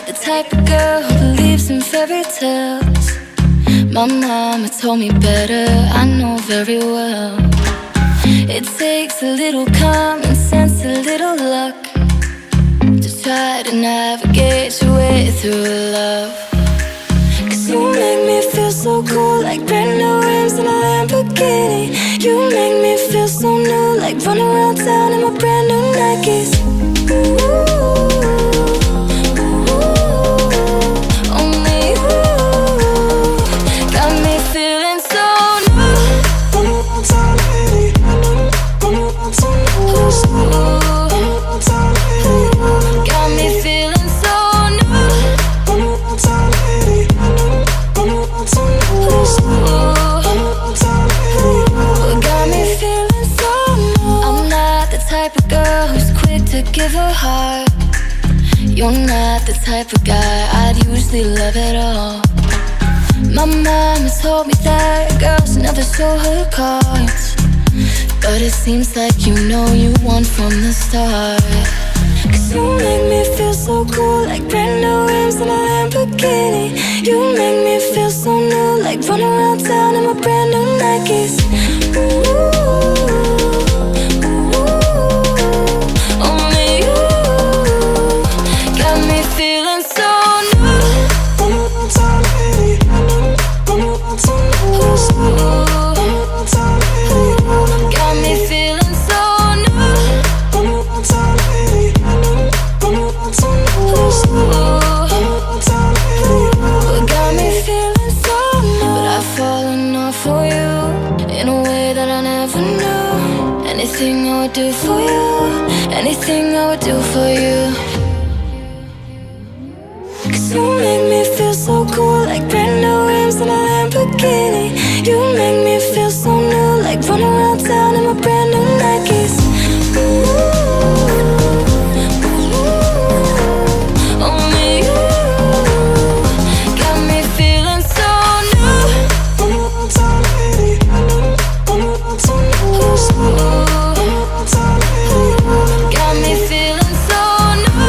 the type of girl who believes in fairy tales. My mama told me better, I know very well. It takes a little common sense, a little luck, to try to navigate your way through love. Cause you make me feel so cool, like brand new rims in a Lamborghini. You make me feel so new, like running around town in my brand new Nikes. Only you got me feeling so new. Got me feeling so new. Got me feeling so new. I'm not the type of girl who's quick to give her heart. You're not the type of guy I'd usually love at all. My mama told me that girls never show her cards, but it seems like you know you won from the start. Cause you make me feel so cool, like brand new rims in a Lamborghini. You make me feel so new, like running around town in my brand new Nikes. Only you got me feeling so new. Got me feeling so new. Got me feeling so new. But I've fallen off for you in a way that I never knew. Anything I would do for you, anything I would do for you. Cause you make me feel so cool, like brand new rims in a Lamborghini. You make me feel so new, like running around town in my brand new Nikes. Only you got me feeling so new. Got me feeling so new.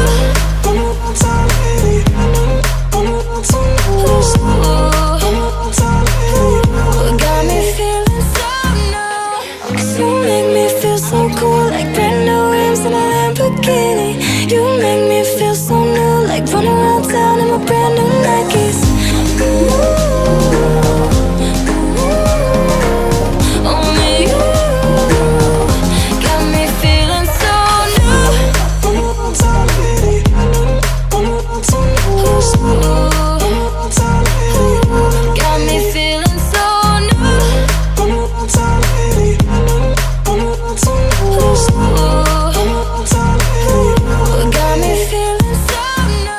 Got me feeling so new. Cause you make me feel so cool, like brand new rims in a Lamborghini. You make me feel so new, like running around town in my brand new Nikes. Only you got me feeling so new. Got me feeling so new. Got me feeling so new.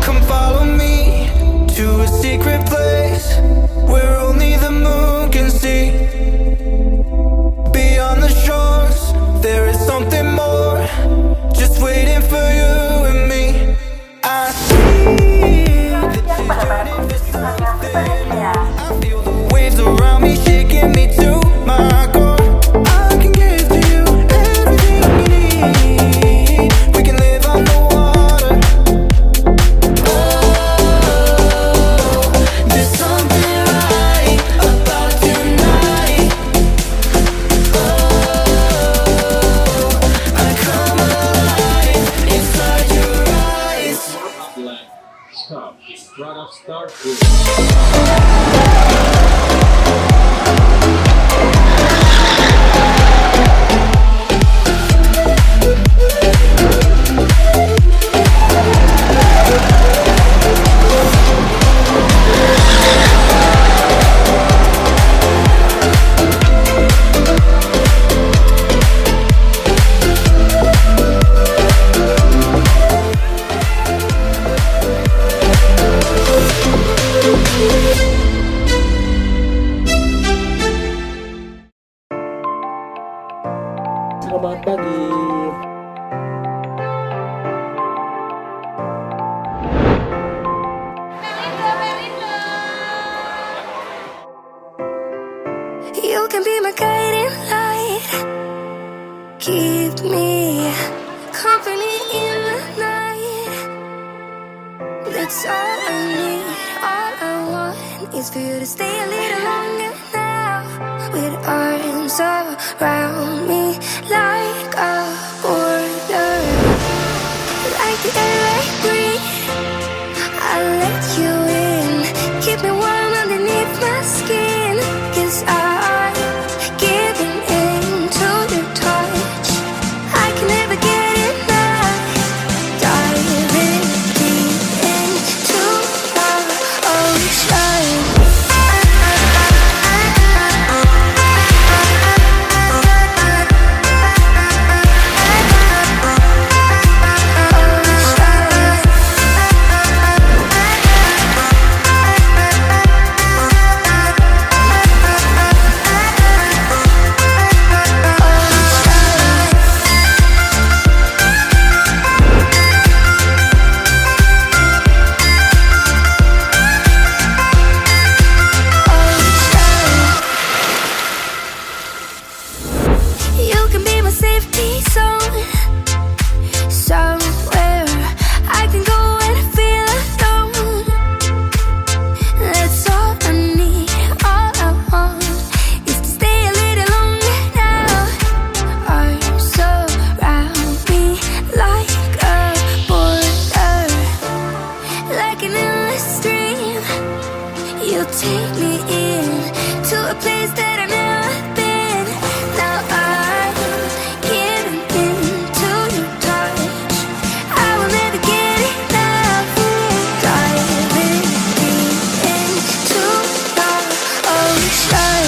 Come follow me to a secret place where only the moon can see. Beyond the shores, there is something more, just waiting for you and me. I see that you're yearning for something. I feel the waves around me shaking me to my core. I can give to you everything you need. We can live on the water. There's something right about tonight. I come alive inside your eyes. Stop. Right off start. Selamat pagi. can be my guiding light. Keep me company in the night. That's all I need. All I want is for you to stay a little longer now. With arms around me like a border, like the air I breathe. I'll let you in. Keep me warm underneath my skin. 'Cause I'm giving in to your touch. I can never get enough. Diving deep into the ocean. You can be my safety zone. Somewhere I can go and feel alone. That's all I need. All I want is to stay a little longer now. Arms around me like a border, like an endless stream. You take me in to a place that I've never been. Now I'm giving into your touch. I will never get enough. Diving deep into the ocean.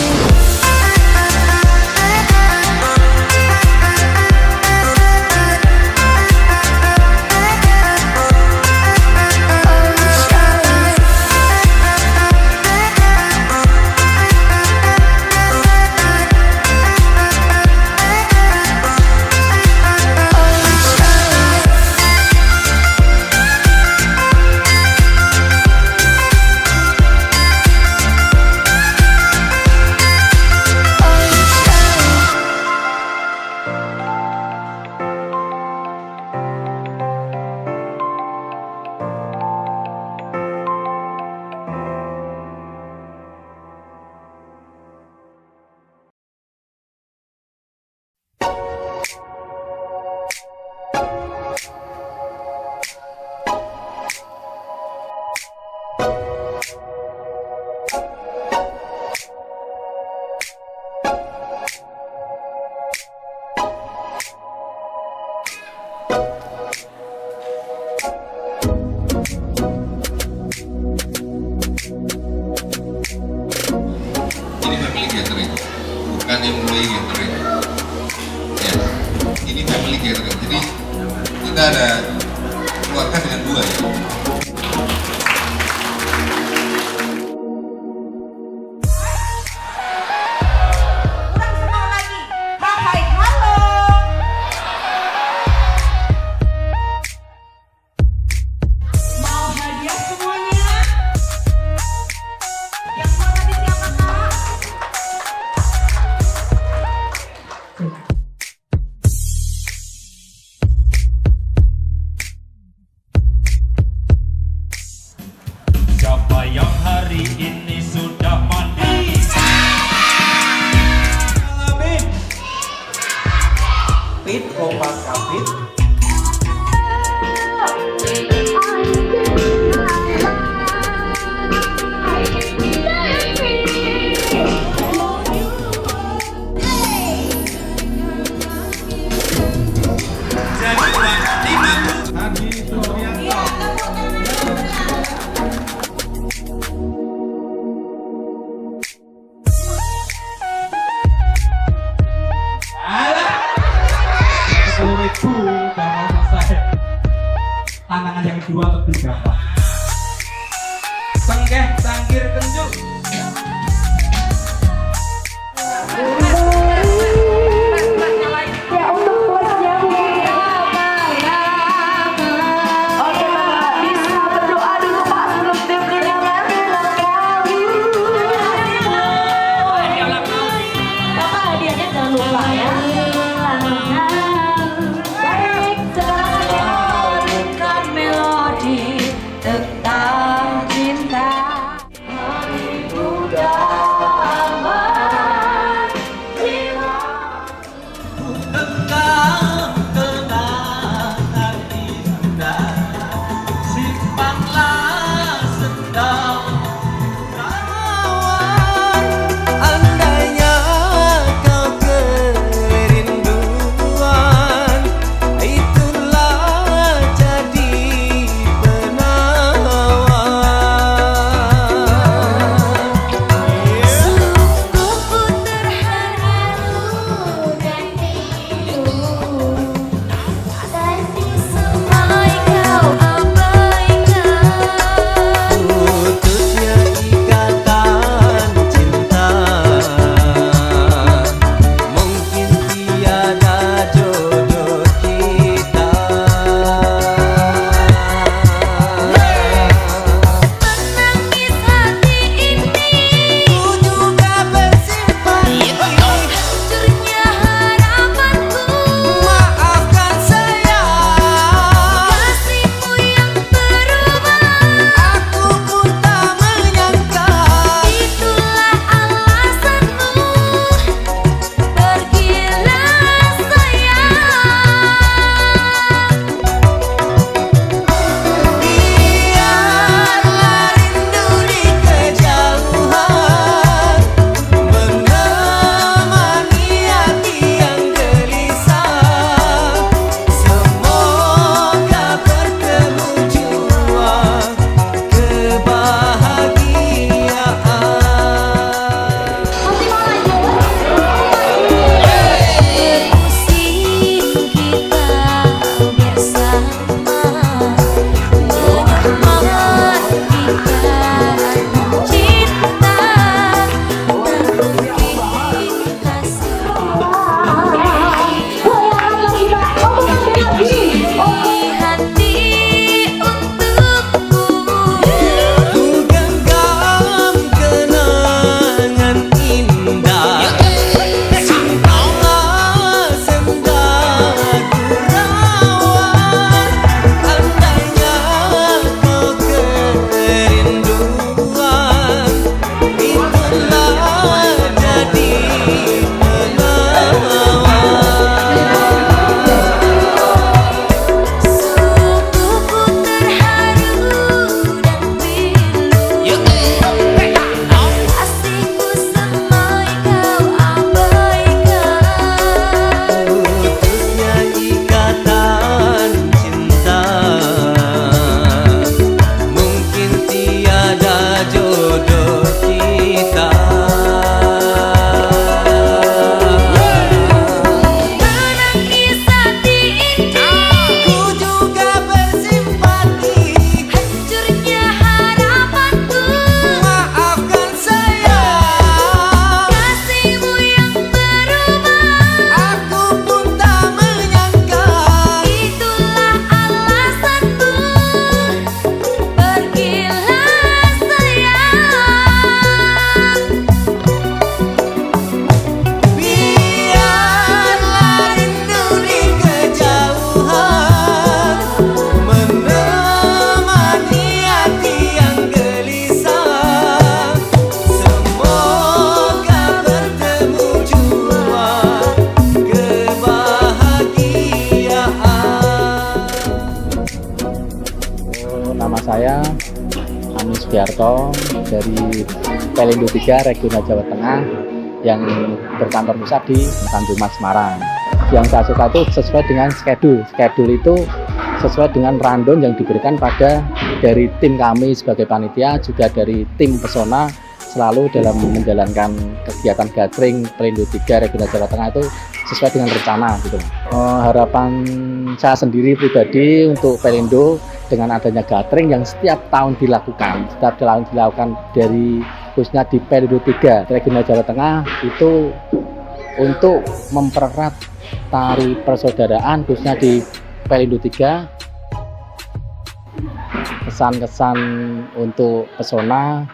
Ini family gathering, bukan employee gathering. Ya, ini family gathering. Jadi kita ada keluarga dengan dua ya. Kurang senang lagi. Hai, halo. Mau hadiah semuanya? Yang keluar tadi siapa, Kak? Siapa yang hari ini sudah mandi? Amin. Pit kompas kapit. Jadi uang 50. Hadi Suryanto. Alah. 10.000 udah mau selesai. Tantangan yang kedua lebih gampang. Senggeh sangkir kenjuk. saya Amin Sugiarto dari Pelindo 3 Regional Jawa Tengah yang berkantor pusat di Tanjung Mas Semarang. Yang saya suka itu sesuai dengan schedule. Schedule itu sesuai dengan rundown yang diberikan pada dari tim kami sebagai panitia, juga dari tim Pesona selalu dalam menjalankan kegiatan gathering Pelindo 3 Regional Jawa Tengah itu sesuai dengan rencana gitu. Harapan saya sendiri pribadi untuk Pelindo dengan adanya gathering yang setiap tahun dilakukan dari khususnya di Pelindo 3 Regional Jawa Tengah itu untuk mempererat tari persaudaraan khususnya di Pelindo 3. Kesan-kesan untuk Pesona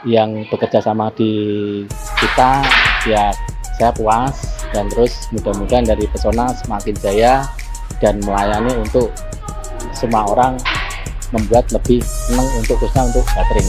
yang bekerja sama di kita, ya saya puas, dan terus mudah-mudahan dari Pesona semakin jaya dan melayani untuk semua orang, membuat lebih senang untuk khususnya untuk gathering.